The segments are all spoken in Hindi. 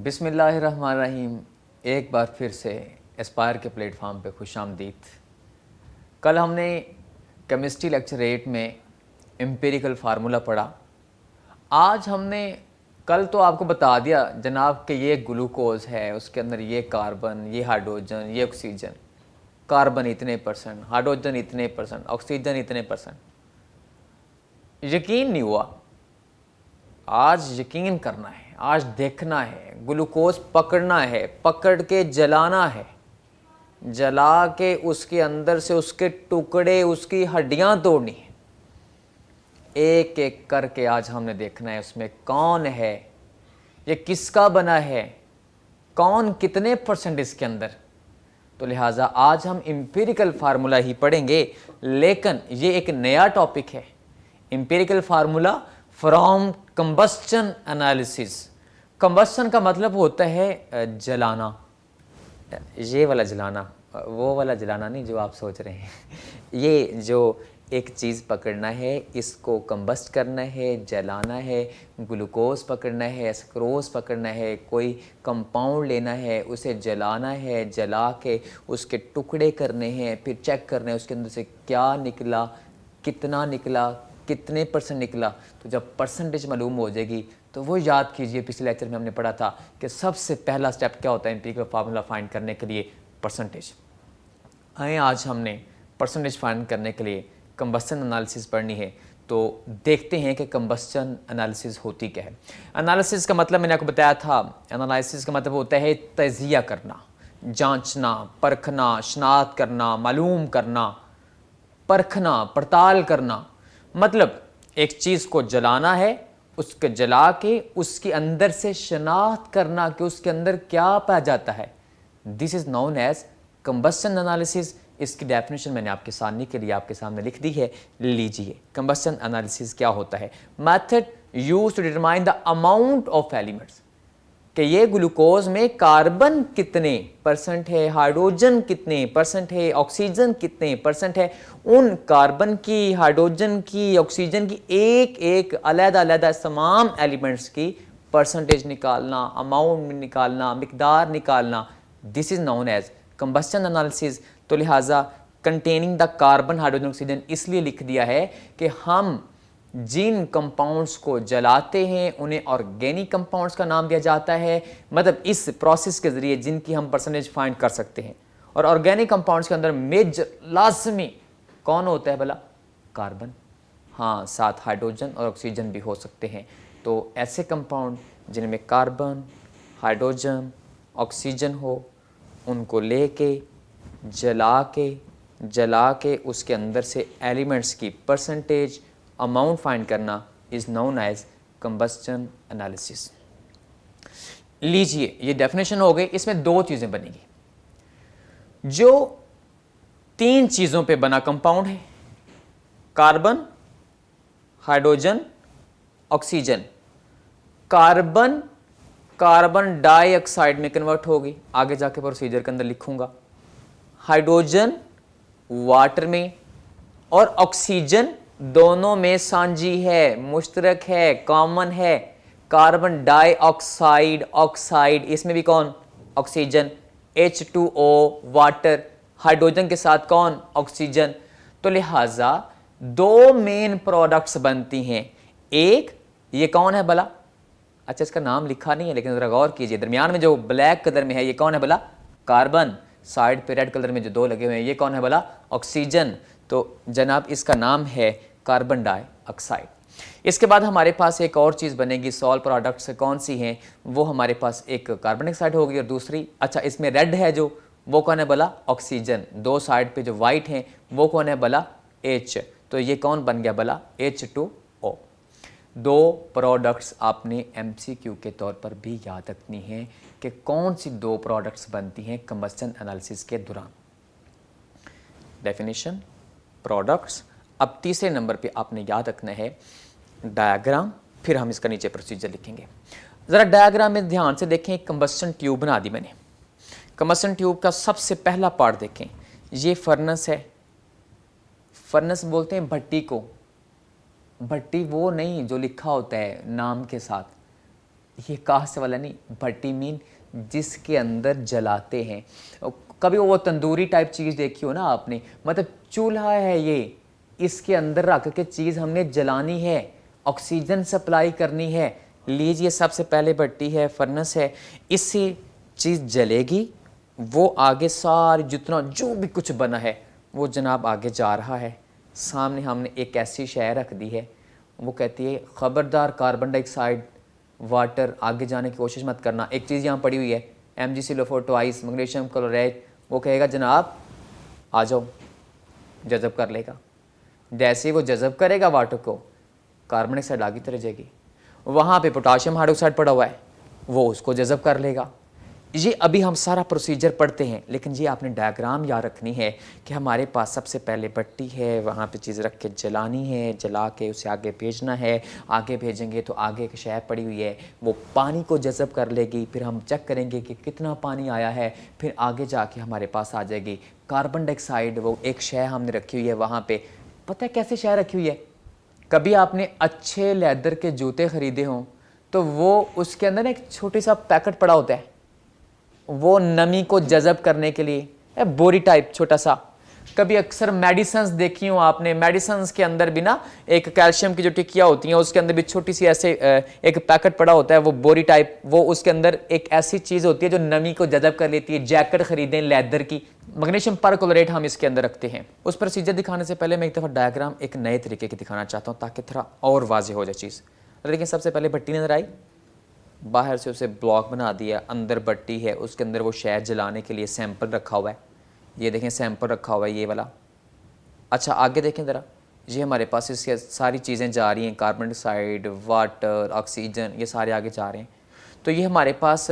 बिस्मिल्लाहिर्रहमानिर्रहीम। एक बार फिर से एस्पायर के प्लेटफॉर्म पे खुशामदीद। कल हमने केमिस्ट्री लेक्चर 8 में एम्पिरिकल फार्मूला पढ़ा। आज हमने कल तो आपको बता दिया जनाब कि ये ग्लूकोज है, उसके अंदर ये कार्बन, ये हाइड्रोजन, ये ऑक्सीजन। कार्बन इतने %, हाइड्रोजन इतने %, ऑक्सीजन इतने %। यकीन नहीं हुआ। आज यकीन करना है, आज देखना है, ग्लूकोज पकड़ना है, पकड़ के जलाना है, जला के उसके अंदर से उसके टुकड़े, उसकी हड्डियां तोड़नी है। एक एक करके आज हमने देखना है उसमें कौन है, ये किसका बना है, कौन कितने % इसके अंदर। तो लिहाजा आज हम एम्पिरिकल फार्मूला ही पढ़ेंगे, लेकिन ये एक नया टॉपिक है। Empirical formula from combustion analysis. Combustion का मतलब होता है जलाना, ये वाला जलाना, वो वाला जलाना नहीं जो आप सोच रहे हैं। ये जो एक चीज़ पकड़ना है, इसको कंबस्ट करना है, जलाना है। ग्लूकोज पकड़ना है, सक्रोज पकड़ना है, कोई कंपाउंड लेना है, उसे जलाना है, जला के उसके टुकड़े करने हैं, फिर चेक करना है उसके अंदर से क्या निकला, कितना निकला, कितने % निकला। तो जब % मालूम हो जाएगी तो वो याद कीजिए, पिछले लेक्चर में हमने पढ़ा था कि सबसे पहला स्टेप क्या होता है एम्पिरिकल फार्मूला फाइंड करने के लिए, %। आए आज हमने % फाइंड करने के लिए कंबस्शन एनालिसिस पढ़नी है। तो देखते हैं कि कंबस्शन एनालिसिस होती क्या है। एनालिसिस का मतलब मैंने आपको बताया था, एनालिसिस का मतलब होता है तजिया करना, जांचना, परखना, शनाख्त करना, मालूम करना, परखना, पड़ताल करना। मतलब एक चीज़ को जलाना है, उसको जला के उसके अंदर से शनाख्त करना कि उसके अंदर क्या पाया जाता है। This is known as combustion analysis. इसकी डेफिनेशन मैंने आपके सामने के लिए आपके सामने लिख दी है, लीजिए। कंबस्शन एनालिसिस क्या होता है? Method used to determine the amount of elements, कि ये ग्लूकोज में कार्बन कितने % है, हाइड्रोजन कितने % है, ऑक्सीजन कितने % है। उन कार्बन की, हाइड्रोजन की, ऑक्सीजन की एक एक अलग-अलग तमाम एलिमेंट्स की % निकालना, अमाउंट निकालना, मिकदार निकालना। This is known as combustion analysis. तो लिहाजा containing the carbon, hydrogen, oxygen इसलिए लिख दिया है कि हम जिन कंपाउंड्स को जलाते हैं उन्हें ऑर्गेनिक कंपाउंड्स का नाम दिया जाता है। मतलब इस प्रोसेस के ज़रिए जिनकी हम % फाइंड कर सकते हैं। और ऑर्गेनिक कंपाउंड्स के अंदर मेजर लाजमी कौन होता है भला? कार्बन। हाँ, साथ हाइड्रोजन और ऑक्सीजन भी हो सकते हैं। तो ऐसे कंपाउंड जिनमें कार्बन, हाइड्रोजन, ऑक्सीजन हो, उनको लेके जला के उसके अंदर से एलिमेंट्स की % अमाउंट फाइंड करना is known as combustion analysis. लीजिए, ये डेफिनेशन हो गई। इसमें दो चीज़ें बनेगी। जो 3 चीज़ों पे बना कंपाउंड है, carbon, hydrogen, oxygen. Carbon carbon dioxide में कन्वर्ट होगी, आगे जाके प्रोसीजर के अंदर लिखूंगा। हाइड्रोजन वाटर में, और ऑक्सीजन दोनों में साझी है, मुश्तरक है, कॉमन है। कार्बन डाइऑक्साइड, ऑक्साइड, इसमें भी कौन? ऑक्सीजन। H2O वाटर, हाइड्रोजन के साथ कौन? ऑक्सीजन। तो लिहाजा 2 मेन प्रोडक्ट्स बनती हैं। एक ये कौन है भला? अच्छा, इसका नाम लिखा नहीं है, लेकिन जरा गौर कीजिए, दरमियान में जो ब्लैक कलर में है ये कौन है भला? कार्बन। साइड पे रेड कलर में जो 2 लगे हुए हैं ये कौन है भला? ऑक्सीजन। तो जनाब इसका नाम है कार्बन डाइऑक्साइड। इसके बाद हमारे पास एक और चीज़ बनेगी, सॉल्ट प्रोडक्ट्स कौन सी हैं? वो हमारे पास एक कार्बन डाइऑक्साइड होगी और दूसरी, अच्छा इसमें रेड है जो, वो कौन है भला? ऑक्सीजन। 2 साइड पे जो वाइट हैं वो कौन है भला? H। तो ये कौन बन गया भला? H2O। 2 प्रोडक्ट्स आपने MCQ के तौर पर भी याद रखनी है कि कौन सी 2 प्रोडक्ट्स बनती हैं कंबस्शन एनालिसिस के दौरान। Definition, products. अब तीसरे नंबर पे आपने याद रखना है डायग्राम, फिर हम इसका नीचे प्रोसीजर लिखेंगे। ज़रा डायग्राम में ध्यान से देखें, कंबस्शन ट्यूब बना दी मैंने। कंबस्शन ट्यूब का सबसे पहला पार्ट देखें, ये फर्नेस है। फर्नेस बोलते हैं भट्टी को, भट्टी वो नहीं जो लिखा होता है नाम के साथ, ये कास्ट वाला नहीं, भट्टी मीन जिसके अंदर जलाते हैं। कभी वो तंदूरी टाइप चीज़ देखी हो ना आपने, मतलब चूल्हा है ये, इसके अंदर रख के चीज़ हमने जलानी है, ऑक्सीजन सप्लाई करनी है। लीजिए सबसे पहले भट्टी है, फर्नेस है, इससे चीज़ जलेगी, वो आगे सारी जितना जो भी कुछ बना है वो जनाब आगे जा रहा है। सामने हमने एक ऐसी शय रख दी है, वो कहती है ख़बरदार कार्बन डाइऑक्साइड वाटर आगे जाने की कोशिश मत करना। एक चीज़ यहाँ पड़ी हुई है MgCl4 ट्वाइस मैग्नीशियम क्लोराइड, वो कहेगा जनाब आ जाओ, जज़ब कर लेगा। जैसे ही वो जज़ब करेगा वाटर को, कार्बन डाइऑक्साइड आगे चले जाएगी। वहाँ पे पोटाशियम हाइड्रोक्साइड पड़ा हुआ है, वो उसको जज़ब कर लेगा। ये अभी हम सारा प्रोसीजर पढ़ते हैं, लेकिन ये आपने डायग्राम याद रखनी है कि हमारे पास सबसे पहले भट्टी है, वहाँ पे चीज़ रख के जलानी है, जला के उसे आगे भेजना है। आगे भेजेंगे तो आगे एक शय पड़ी हुई है, वो पानी को जज़ब कर लेगी, फिर हम चेक करेंगे कि कितना पानी आया है, फिर आगे जाके हमारे पास आ जाएगी कार्बन डाइऑक्साइड। वो एक शय हमने रखी हुई है वहाँ पर, पता है कैसे शय रखी हुई है? कभी आपने अच्छे लेदर के जूते ख़रीदे हों तो वो उसके अंदर एक छोटी सा पैकेट पड़ा होता है, वो नमी को जज़ब करने के लिए, बोरी टाइप छोटा सा। कभी अक्सर मेडिसिन्स देखी हो आपने, मेडिसिन्स के अंदर भी ना एक कैल्शियम की जो टिकिया होती हैं उसके अंदर भी छोटी सी ऐसे एक पैकेट पड़ा होता है, वो बोरी टाइप, वो उसके अंदर एक ऐसी चीज़ होती है जो नमी को जज़ब कर लेती है। जैकेट खरीदें लेदर की, मैग्नीशियम परक्लोरेट हम इसके अंदर रखते हैं। उस प्रोसीजर दिखाने से पहले मैं एक दफ़ा डायग्राम एक नए तरीके की दिखाना चाहता हूँ ताकि थोड़ा और वाज़ेह हो जाए चीज़। लेकिन सबसे पहले भट्टी नज़र आई, बाहर से उसे ब्लॉक बना दिया, अंदर भट्टी है, उसके अंदर वो शहद जलाने के लिए सैंपल रखा हुआ है। ये देखें सैंपल रखा हुआ है ये वाला। अच्छा आगे देखें ज़रा, ये हमारे पास इसके सारी चीज़ें जा रही हैं, कार्बन डाइऑक्साइड, वाटर, ऑक्सीजन, ये सारे आगे जा रहे हैं। तो ये हमारे पास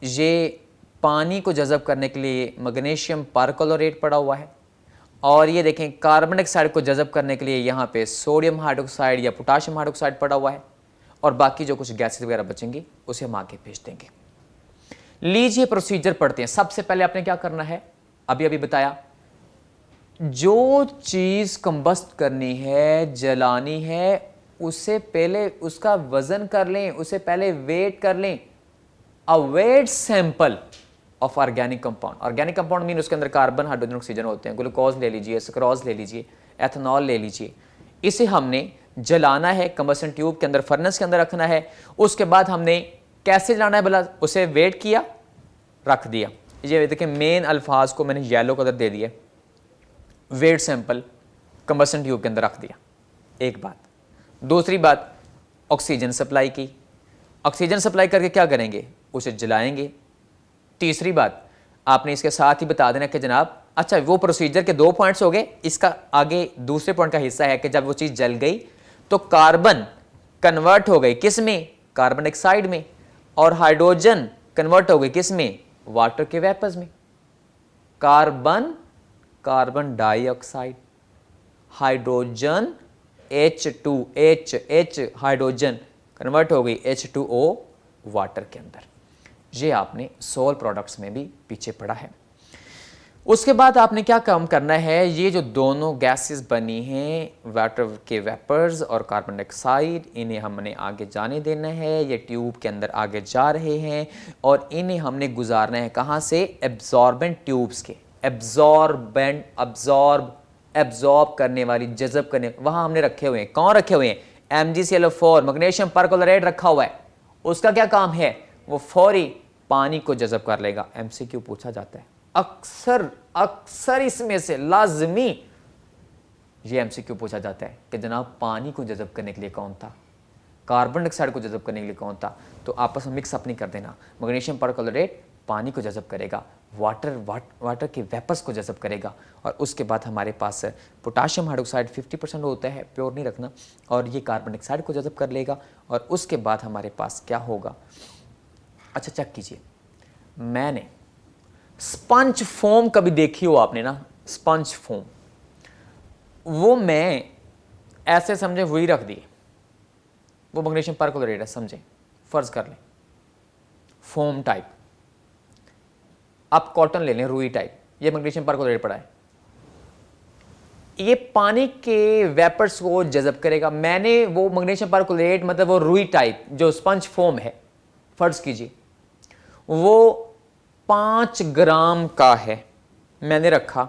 ये पानी को जज़ब करने के लिए मैग्नीशियम परक्लोरेट पड़ा हुआ है, और ये देखें कार्बन डाइऑक्साइड को जज़ब करने के लिए यहाँ पे सोडियम हाइड्रोक्साइड या पोटाशियम हाइड्रोक्साइड पड़ा हुआ है, और बाकी जो कुछ गैसेस वगैरह बचेंगी उसे हम आगे भेज देंगे। लीजिए प्रोसीजर पढ़ते हैं। सबसे पहले आपने क्या करना है, अभी अभी बताया, जो चीज़ कंबस्ट करनी है, जलानी है, उससे पहले उसका वजन कर लें, उसे पहले वेट कर लें। A weight sample of organic compound. Organic compound mean उसके अंदर कार्बन, हाइड्रोजन, ऑक्सीजन होते हैं। ग्लूकोज ले लीजिए, सक्रोज ले लीजिए, एथेनॉल ले लीजिए। इसे हमने जलाना है, कंबसन ट्यूब के अंदर, फर्नेस के अंदर रखना है। उसके बाद हमने कैसे जलाना है भला, उसे वेट किया, रख दिया। ये देखिए मेन अल्फाज को मैंने येलो कलर दे दिया, वेट सैंपल कंबसन ट्यूब के अंदर रख दिया। एक बात। दूसरी बात, ऑक्सीजन सप्लाई की। ऑक्सीजन सप्लाई करके क्या करेंगे, उसे जलाएंगे। तीसरी बात, आपने इसके साथ ही बता देना कि जनाब, अच्छा वो प्रोसीजर के 2 पॉइंट्स हो गए, इसका आगे दूसरे पॉइंट का हिस्सा है कि जब वो चीज़ जल गई तो कार्बन कन्वर्ट हो गई किस में, कार्बन डाइऑक्साइड में, और हाइड्रोजन कन्वर्ट हो गई किस में, वाटर के वेपर्स में। Carbon, carbon dioxide, hydrogen H2H hydrogen convert हो गई H2O वाटर के अंदर। ये आपने सोल प्रोडक्ट्स में भी पीछे पड़ा है। उसके बाद आपने क्या काम करना है, ये जो दोनों गैसेस बनी हैं, वाटर के वेपर्स और कार्बन डाइऑक्साइड, इन्हें हमने आगे जाने देना है। ये ट्यूब के अंदर आगे जा रहे हैं और इन्हें हमने गुजारना है कहाँ से, एब्जॉर्बेंट ट्यूब्स के। एब्जॉर्बेंट, एब्जॉर्ब करने वाली, जज़ब करने, वहाँ हमने रखे हुए हैं। कौन रखे हुए हैं, MgCl4 मैग्नीशियम परक्लोराइड रखा हुआ है। उसका क्या काम है, वो फौरी पानी को जज़ब कर लेगा। MCQ पूछा जाता है अक्सर इसमें से लाजमी ये MCQ पूछा जाता है कि जनाब पानी को जज़ब करने के लिए कौन था, कार्बन डाइऑक्साइड को जज़ब करने के लिए कौन था। तो आपस में मिक्स अप नहीं कर देना। मैग्नीशियम परक्लोरेट पानी को जज़ब करेगा, वाटर के वेपर्स को जज़ब करेगा, और उसके बाद हमारे पास पोटाशियम हाइड्रोक्साइड 50% होता है, प्योर नहीं रखना, और ये कार्बन डाइऑक्साइड को जज़ब कर लेगा। और उसके बाद हमारे पास क्या होगा, अच्छा चेक कीजिए, मैंने स्पंज फोम कभी देखी हो आपने ना, स्पंज फोम, वो मैं ऐसे समझे वही रख दी, वो मैग्नीशियम परक्लोरेट है समझे, फर्ज कर लें फोम टाइप। आप कॉटन ले लें रुई टाइप, ये मैग्नीशियम परक्लोरेट पड़ा है, ये पानी के वेपर्स को जज़ब करेगा। मैंने वो मैग्नीशियम परक्लोरेट मतलब वो रुई टाइप जो स्पंज फोम है, फर्ज कीजिए वो 5 ग्राम का है, मैंने रखा,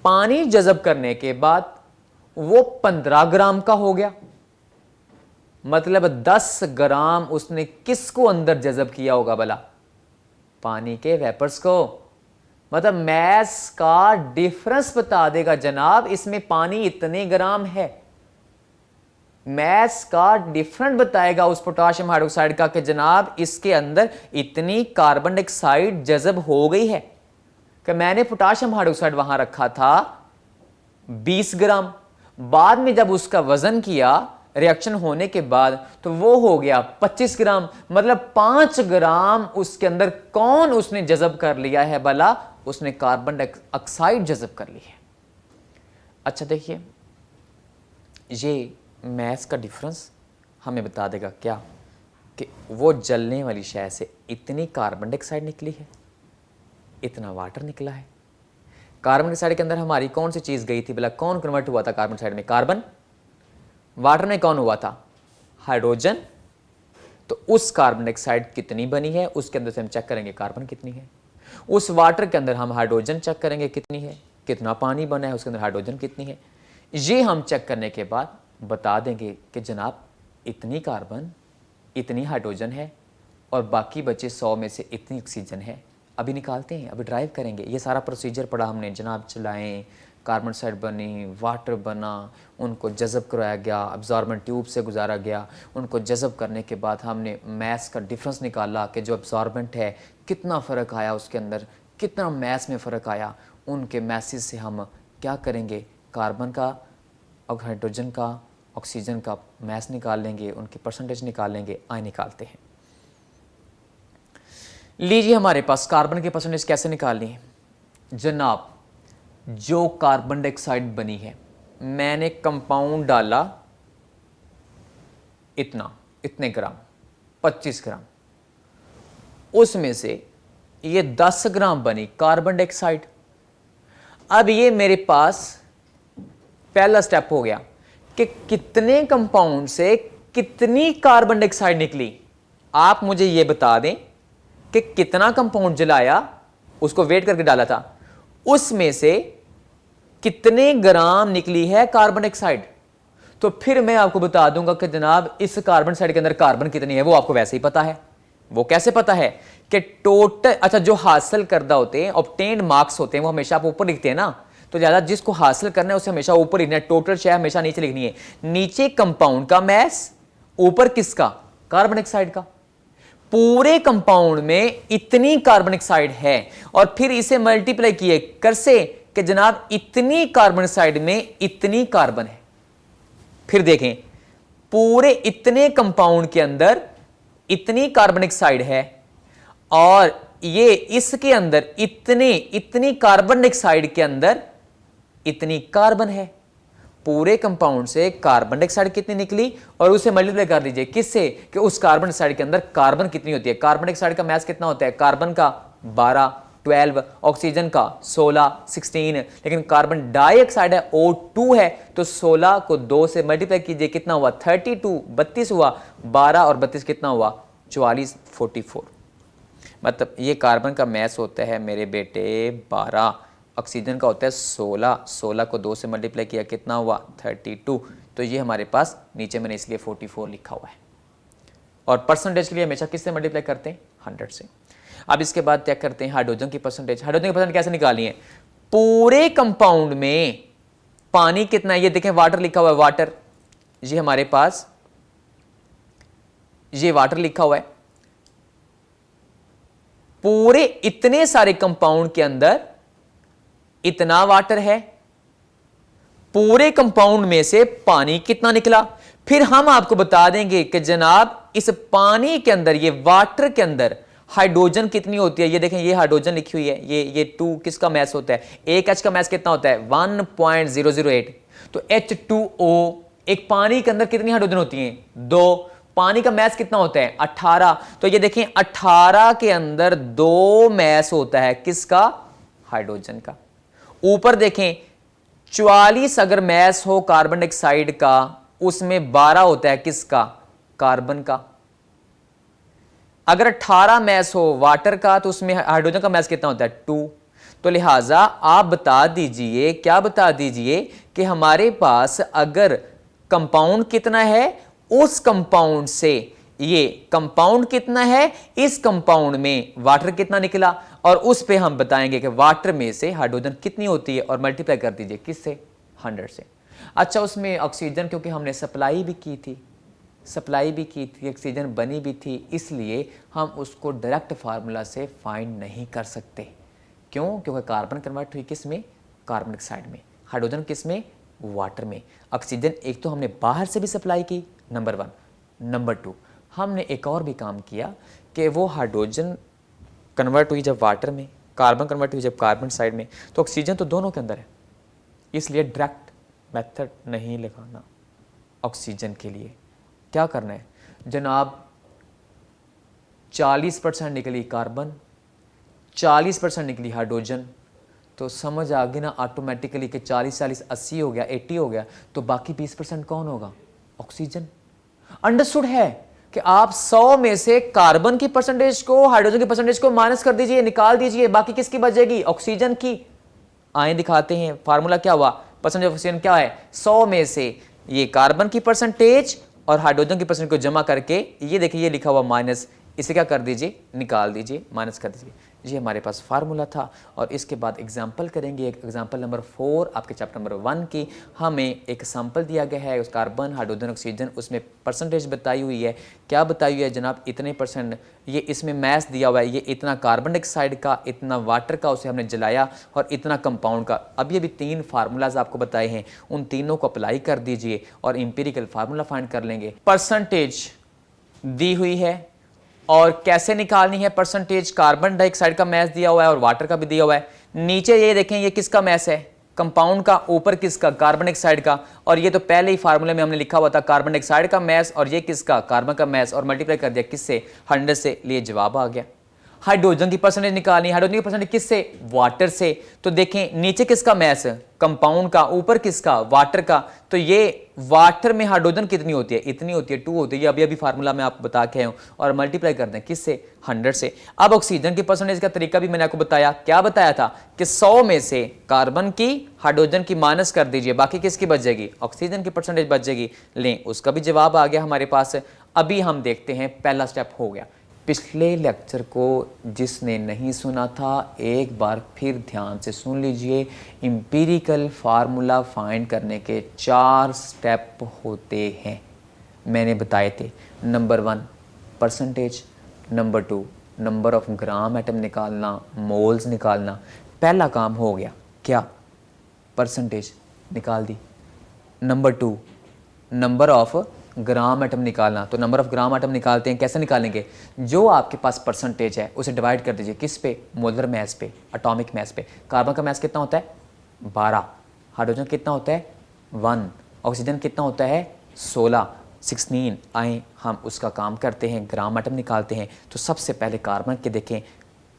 पानी जज़ब करने के बाद वो 15 ग्राम का हो गया, मतलब 10 ग्राम उसने किसको अंदर जज़ब किया होगा भला? पानी के वेपर्स को। मतलब मैस का डिफरेंस बता देगा जनाब, इसमें पानी इतने ग्राम है, मैस का डिफरेंट बताएगा उस पोटाशियम हाइड्रोक्साइड का कि जनाब इसके अंदर इतनी कार्बन डाइऑक्साइड जज़ब हो गई है। कि मैंने पोटाशियम हाइड्रोक्साइड वहां रखा था 20 ग्राम, बाद में जब उसका वजन किया रिएक्शन होने के बाद तो वो हो गया 25 ग्राम, मतलब 5 ग्राम उसके अंदर कौन उसने जज़ब कर लिया है भला? उसने कार्बन डाइऑक्साइड जज़ब कर ली है। अच्छा देखिए, ये मैथ्स का डिफरेंस हमें बता देगा क्या कि वो जलने वाली शय से इतनी कार्बन डाइऑक्साइड निकली है, इतना वाटर निकला है। कार्बन डाइऑक्साइड के अंदर हमारी कौन सी चीज़ गई थी भला? कौन कन्वर्ट हुआ था कार्बन डाइऑक्साइड में? कार्बन। वाटर में कौन हुआ था? हाइड्रोजन। तो उस कार्बन डाइऑक्साइड कितनी बनी है उसके अंदर से हम चेक करेंगे कार्बन कितनी है, उस वाटर के अंदर हम हाइड्रोजन चेक करेंगे कितनी है, कितना पानी बना है उसके अंदर हाइड्रोजन कितनी है। ये हम चेक करने के बाद बता देंगे कि जनाब इतनी कार्बन, इतनी हाइड्रोजन है और बाकी बचे 100 में से इतनी ऑक्सीजन है। अभी निकालते हैं, अभी ड्राइव करेंगे। ये सारा प्रोसीजर पढ़ा हमने जनाब, चलाएं, कार्बन डाइऑक्साइड बनी, वाटर बना, उनको जज़ब कराया गया, अब्जॉर्बेंट ट्यूब से गुजारा गया, उनको जज़ब करने के बाद हमने मैस का डिफरेंस निकाला कि जो अब्जॉर्बेंट है कितना फ़र्क आया उसके अंदर, कितना मैस में फ़र्क आया। उनके मैसेज से हम क्या करेंगे? कार्बन का और हाइड्रोजन का, ऑक्सीजन का मैस निकाल लेंगे, उनकी परसेंटेज निकाल लेंगे। आए निकालते हैं। लीजिए, हमारे पास कार्बन की परसेंटेज कैसे निकालनी है जनाब? जो कार्बन डाइऑक्साइड बनी है, मैंने कंपाउंड डाला इतना, इतने ग्राम, 25 ग्राम, उसमें से ये 10 ग्राम बनी कार्बन डाइऑक्साइड। अब ये मेरे पास पहला स्टेप हो गया कि कितने कंपाउंड से कितनी कार्बन डाइऑक्साइड निकली। आप मुझे ये बता दें कि कितना कंपाउंड जलाया, उसको वेट करके डाला था, उसमें से कितने ग्राम निकली है कार्बन डाइऑक्साइड। तो फिर मैं आपको बता दूंगा कि जनाब इस कार्बन डाइऑक्साइड के अंदर कार्बन कितनी है, वो आपको वैसे ही पता है। वो कैसे पता है कि टोटल, अच्छा जो हासिल करदा होते हैं, ऑब्टेन्ड मार्क्स होते हैं, वो हमेशा आप ऊपर लिखते हैं ना, तो ज्यादा जिसको हासिल करना है उसे हमेशा ऊपर लिखना है, टोटल शेयर हमेशा नीचे लिखनी है। नीचे कंपाउंड का मैस, ऊपर किसका? कार्बन डाइऑक्साइड का। पूरे कंपाउंड में इतनी कार्बन डाइऑक्साइड है और फिर इसे मल्टीप्लाई किए कर से कि जनाब इतनी कार्बन डाइऑक्साइड में इतनी कार्बन है। फिर देखें, पूरे इतने कंपाउंड के अंदर इतनी कार्बन डाइऑक्साइड है और ये इसके अंदर इतनी कार्बन डाइऑक्साइड के अंदर इतनी कार्बन है। पूरे कंपाउंड से कार्बन डाइऑक्साइड कितनी निकली और उसे मल्टीप्लाई कर दीजिए किससे? कि उस कार्बन डाइऑक्साइड के अंदर कार्बन कितनी होती है। कार्बन डाइऑक्साइड का मास कितना होता है? कार्बन का 12, 12, ऑक्सीजन का 16, 16, लेकिन कार्बन डाइऑक्साइड है O2 है, तो 16 को 2 से मल्टीप्लाई कीजिए, कितना हुआ? 32, 32 हुआ, 12 और 32 कितना हुआ? 44, 44। मतलब ये कार्बन का मैस होता है मेरे बेटे 12, ऑक्सीजन का होता है 16, 16 को 2 से मल्टीप्लाई किया, कितना हुआ? 32। तो ये हमारे पास नीचे मैंने इसलिए 44 लिखा हुआ है। और परसेंटेज के लिए हमेशा किससे मल्टीप्लाई करते हैं? 100 से। अब इसके बाद चेक करते हैं हाइड्रोजन की परसेंटेज। हाइड्रोजन की परसेंटेज कैसे निकालनी है? पूरे कंपाउंड में पानी कितना है, ये देखें, वाटर लिखा हुआ है, वाटर, ये हमारे पास ये वाटर लिखा हुआ है। पूरे इतने सारे कंपाउंड के अंदर इतना वाटर है, पूरे कंपाउंड में से पानी कितना निकला। फिर हम आपको बता देंगे कि जनाब इस पानी के अंदर, ये वाटर के अंदर हाइड्रोजन कितनी होती है। ये देखें, ये हाइड्रोजन लिखी हुई है, ये 2 किसका मैस होता है? एक H का मैस कितना होता है? 1.008। तो H2O, एक पानी के अंदर कितनी हाइड्रोजन होती हैं? 2। पानी का मैस कितना होता है? 18। तो ये देखें 18 के अंदर 2 मैस होता है, किसका? हाइड्रोजन का। ऊपर देखें 44 अगर मैस हो कार्बन डाइऑक्साइड का, उसमें 12 होता है किसका? कार्बन का। अगर 18 मैस हो वाटर का तो उसमें हाइड्रोजन का मैस कितना होता है 2। तो लिहाजा आप बता दीजिए, क्या बता दीजिए कि हमारे पास अगर कंपाउंड कितना है, उस कंपाउंड से ये कंपाउंड कितना है, इस कंपाउंड में वाटर कितना निकला, और उस पे हम बताएंगे कि वाटर में से हाइड्रोजन कितनी होती है और मल्टीप्लाई कर दीजिए किससे 100 से। अच्छा उसमें ऑक्सीजन क्योंकि हमने सप्लाई भी की थी, ऑक्सीजन बनी भी थी, इसलिए हम उसको डायरेक्ट फार्मूला से फाइंड नहीं कर सकते। क्यों? क्योंकि कार्बन कन्वर्ट हुई किस में, कार्बन डाइऑक्साइड में, हाइड्रोजन किस में, वाटर में। ऑक्सीजन एक तो हमने बाहर से भी सप्लाई की, नंबर 1। नंबर 2 हमने एक और भी काम किया कि वो हाइड्रोजन कन्वर्ट हुई जब वाटर में, कार्बन कन्वर्ट हुई जब कार्बन साइड में, तो ऑक्सीजन तो दोनों के अंदर है, इसलिए डायरेक्ट मेथड नहीं लगाना। ऑक्सीजन के लिए क्या करना है जनाब, 40% निकली कार्बन, 40% निकली हाइड्रोजन, तो समझ आ गई ना ऑटोमेटिकली कि 40-40 80 हो गया, 80 हो गया, तो बाकी 20% कौन होगा, ऑक्सीजन। अंडरस्टूड है कि आप 100 में से कार्बन की परसेंटेज को, हाइड्रोजन की परसेंटेज को माइनस कर दीजिए, निकाल दीजिए, बाकी किसकी बचेगी, ऑक्सीजन की। आए दिखाते हैं फार्मूला क्या हुआ, परसेंटेज ऑफ ऑक्सीजन क्या है, 100 में से ये कार्बन की परसेंटेज और हाइड्रोजन की परसेंटेज को जमा करके, ये देखिए ये लिखा हुआ माइनस, इसे क्या कर दीजिए, निकाल दीजिए, माइनस कर दीजिए। ये हमारे पास फार्मूला था। और इसके बाद एग्जाम्पल करेंगे, एक एग्जाम्पल नंबर 4 आपके चैप्टर नंबर 1 की। हमें एक सैम्पल दिया गया है, उस कार्बन, हाइड्रोजन, ऑक्सीजन, उसमें परसेंटेज बताई हुई है। क्या बताई हुई है जनाब, इतने परसेंट, ये इसमें मैस दिया हुआ है, ये इतना कार्बन डाइऑक्साइड का, इतना वाटर का, उसे हमने जलाया, और इतना कंपाउंड का। अब ये भी 3 फार्मूलाज आपको बताए हैं, उन तीनों को अप्लाई कर दीजिए और इंपीरिकल फार्मूला फाइंड कर लेंगे। परसेंटेज दी हुई है और कैसे निकालनी है परसेंटेज, कार्बन डाइऑक्साइड का मैस दिया हुआ है और वाटर का भी दिया हुआ है। नीचे ये देखें ये किसका मैस है, कंपाउंड का, ऊपर किसका, कार्बन डाइऑक्साइड का। और ये तो पहले ही फार्मूले में हमने लिखा हुआ था कार्बन डाइऑक्साइड का मैस, और ये किसका, कार्बन का मैस, और मल्टीप्लाई कर दिया किससे, 100 से, लिए जवाब आ गया। हाइड्रोजन की परसेंटेज निकालनी, हाइड्रोजन की परसेंटेज किससे, वाटर से। तो देखें नीचे किसका मैस है, कंपाउंड का, ऊपर किसका, वाटर का। तो ये वाटर में हाइड्रोजन कितनी होती है, इतनी होती है, 2 होती है, ये अभी अभी फार्मूला में आपको बता के आया हूं, और मल्टीप्लाई कर दें किससे, 100 से। अब ऑक्सीजन की परसेंटेज का तरीका भी मैंने आपको बताया, क्या बताया था कि 100 में से कार्बन की, हाइड्रोजन की माइनस कर दीजिए, बाकी किसकी बच जाएगी, ऑक्सीजन की परसेंटेज बच जाएगी। लें उसका भी जवाब आ गया हमारे पास। अभी हम देखते हैं, पहला स्टेप हो गया। पिछले लेक्चर को जिसने नहीं सुना था, एक बार फिर ध्यान से सुन लीजिए। एम्पिरिकल फार्मूला फाइंड करने के 4 स्टेप होते हैं, मैंने बताए थे। Number 1 percentage, number 2 number of gram atom निकालना, मोल्स निकालना। पहला काम हो गया, क्या, परसेंटेज निकाल दी। Number 2 number of gram atom निकालना। तो नंबर ऑफ ग्राम एटम निकालते हैं, कैसे निकालेंगे, जो आपके पास परसेंटेज है उसे डिवाइड कर दीजिए किस पे, मोलर मैस पे, एटॉमिक मैस पे। कार्बन का मैस कितना होता है 12, हाइड्रोजन कितना होता है 1, ऑक्सीजन कितना होता है 16। आए हम उसका काम करते हैं, ग्राम एटम निकालते हैं। तो सबसे पहले कार्बन के देखें,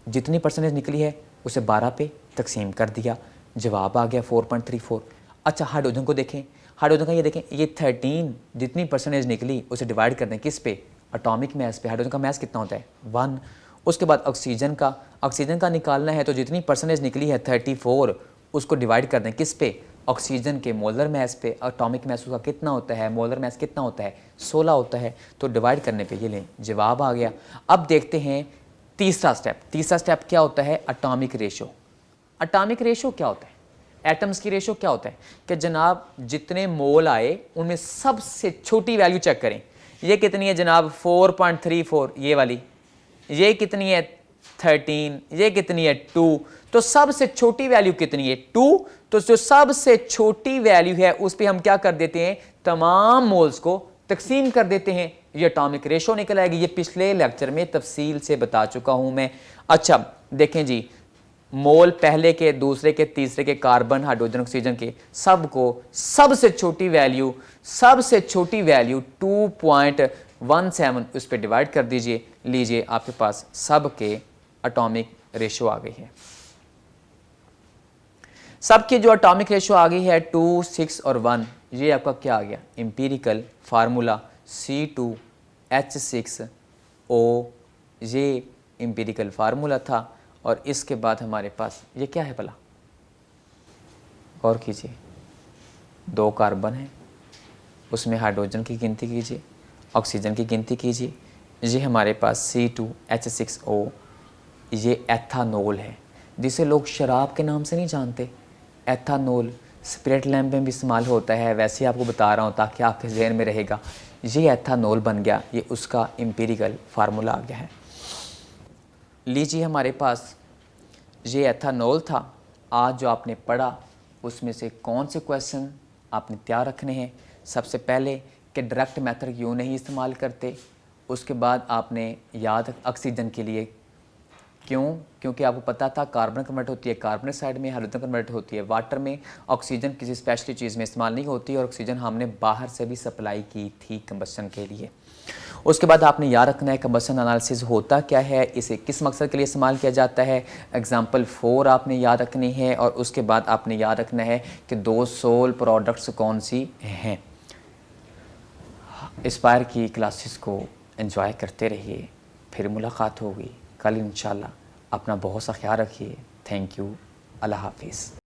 जितनी परसेंटेज निकली है उसे 12 पे तकसीम कर दिया, जवाब आ गया 4.34। अच्छा हाइड्रोजन को देखें, हाइड्रोजन का ये देखें, ये 13 जितनी परसेंटेज निकली उसे डिवाइड कर दें किस पे, एटॉमिक मैस पे। हाइड्रोजन का मैस कितना होता है 1। उसके बाद ऑक्सीजन का निकालना है, तो जितनी परसेंटेज निकली है 34, उसको डिवाइड कर दें किस पे, ऑक्सीजन के मोलर मैस पे। एटॉमिक मैस उसका कितना होता है, मोलर मैस कितना होता है 16 होता है। तो डिवाइड करने पे ये लें, जवाब आ गया। अब देखते हैं तीसरा स्टेप क्या होता है, एटॉमिक रेशो। एटॉमिक रेशो क्या होता है, एटम्स की रेशो क्या होता है कि जनाब जितने मोल आए उनमें सबसे छोटी वैल्यू चेक करें। ये कितनी है जनाब 4.34, ये वाली, ये कितनी है 13, ये कितनी है 2। तो सबसे छोटी वैल्यू कितनी है 2। तो जो सबसे छोटी वैल्यू है उस पर हम क्या कर देते हैं, तमाम मोल्स को तकसीम कर देते हैं, ये एटॉमिक रेशो निकल आएगी। ये पिछले लेक्चर में तफसील से बता चुका हूं मैं। अच्छा देखें जी, मोल पहले के, दूसरे के, तीसरे के, कार्बन, हाइड्रोजन, ऑक्सीजन के, सबको सबसे छोटी वैल्यू 2.17 उस पर डिवाइड कर दीजिए। लीजिए आपके पास सब के एटॉमिक रेशो आ गई है। सबकी जो एटॉमिक रेशो आ गई है 2, 6 और 1, ये आपका क्या आ गया, एम्पिरिकल फार्मूला C2H6O ये एम्पिरिकल फार्मूला था। और इसके बाद हमारे पास ये क्या है भला, गौर कीजिए, 2 कार्बन है, उसमें हाइड्रोजन की गिनती कीजिए, ऑक्सीजन की गिनती कीजिए। ये हमारे पास C2H6O, ये एथानोल है, जिसे लोग शराब के नाम से नहीं जानते। एथानोल स्पिरिट लैम्प में भी इस्तेमाल होता है, वैसे ही आपको बता रहा हूँ ताकि आपके जहन में रहेगा। ये एथानोल बन गया, ये उसका एम्पिरिकल फार्मूला आ गया है। लीजिए हमारे पास ये एथानोल था। आज जो आपने पढ़ा उसमें से कौन से क्वेश्चन आपने तैयार रखने हैं। सबसे पहले कि डायरेक्ट मेथड क्यों नहीं इस्तेमाल करते, उसके बाद आपने याद ऑक्सीजन के लिए क्यों, क्योंकि आपको पता था कार्बन कन्वर्ट होती है कार्बन साइड में, हाइड्रोजन कन्वर्ट होती है वाटर में। ऑक्सीजन किसी स्पेशली चीज़ में इस्तेमाल नहीं होती, और ऑक्सीजन हमने बाहर से भी सप्लाई की थी कंबशन के लिए। उसके बाद आपने याद रखना है कंबशन एनालिसिस होता क्या है, इसे किस मकसद के लिए इस्तेमाल किया जाता है। एग्जाम्पल 4 आपने याद रखनी है, और उसके बाद आपने याद रखना है कि 2 सोल प्रोडक्ट्स कौन सी हैं। इंस्पायर की क्लासेस को एंजॉय करते रहिए, फिर मुलाकात होगी कल इंशाल्लाह। अपना बहुत सा ख्याल रखिए। Thank you. अल्लाह हाफिज़।